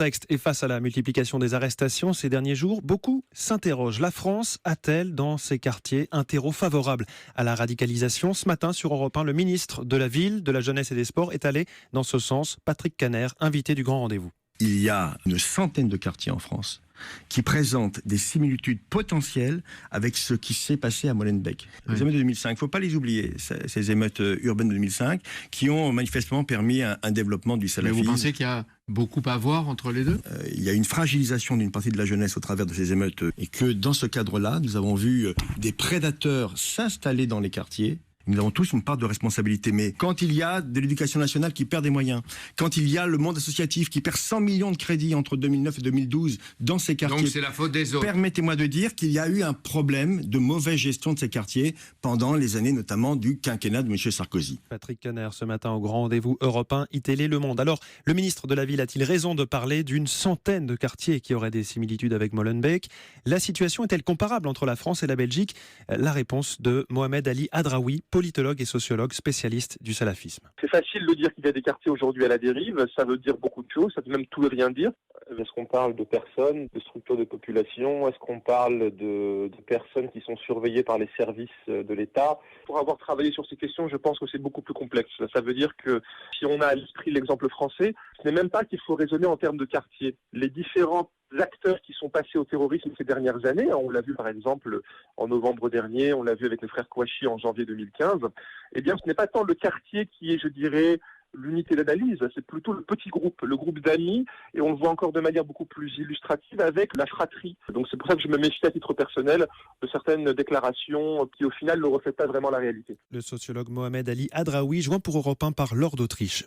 Texte et face à la multiplication des arrestations ces derniers jours, beaucoup s'interrogent. La France a-t-elle dans ses quartiers un terreau favorable à la radicalisation? Ce matin sur Europe 1, le ministre de la Ville, de la Jeunesse et des Sports est allé dans ce sens. Patrick Caner, invité du grand rendez-vous. Il y a une centaine de quartiers en France qui présentent des similitudes potentielles avec ce qui s'est passé à Molenbeek. Les émeutes de 2005, il ne faut pas les oublier, ces émeutes urbaines de 2005 qui ont manifestement permis un développement du salafisme. Mais vous pensez qu'il y a beaucoup à voir entre les deux ? Il y a une fragilisation d'une partie de la jeunesse au travers de ces émeutes et que dans ce cadre-là, nous avons vu des prédateurs s'installer dans les quartiers. Nous avons tous une part de responsabilité, mais quand il y a de l'éducation nationale qui perd des moyens, quand il y a le monde associatif qui perd 100 millions de crédits entre 2009 et 2012 dans ces quartiers... Donc c'est la faute des autres. Permettez-moi de dire qu'il y a eu un problème de mauvaise gestion de ces quartiers pendant les années notamment du quinquennat de M. Sarkozy. Patrick Caner ce matin au grand rendez-vous Europe 1, iTélé Le Monde. Alors, le ministre de la Ville a-t-il raison de parler d'une centaine de quartiers qui auraient des similitudes avec Molenbeek? La situation est-elle comparable entre la France et la Belgique? La réponse de Mohamed Ali Hadraoui, politologue et sociologue spécialiste du salafisme. C'est facile de dire qu'il y a des quartiers aujourd'hui à la dérive, ça veut dire beaucoup de choses, ça peut même tout et rien dire. Est-ce qu'on parle de personnes, de structures de population? Est-ce qu'on parle de personnes qui sont surveillées par les services de l'État? Pour avoir travaillé sur ces questions, je pense que c'est beaucoup plus complexe. Ça veut dire que si on a à l'esprit l'exemple français, ce n'est même pas qu'il faut raisonner en termes de quartier. Les différents acteurs qui sont passés au terrorisme ces dernières années, on l'a vu par exemple en novembre dernier, on l'a vu avec les frères Kouachi en janvier 2015, eh bien ce n'est pas tant le quartier qui est, je dirais, l'unité d'analyse, c'est plutôt le petit groupe, le groupe d'amis, et on le voit encore de manière beaucoup plus illustrative avec la fratrie. Donc c'est pour ça que je me méfie à titre personnel de certaines déclarations qui au final ne reflètent pas vraiment la réalité. Le sociologue Mohamed Ali Hadraoui, joint pour Europe 1 par Laure d'Autriche.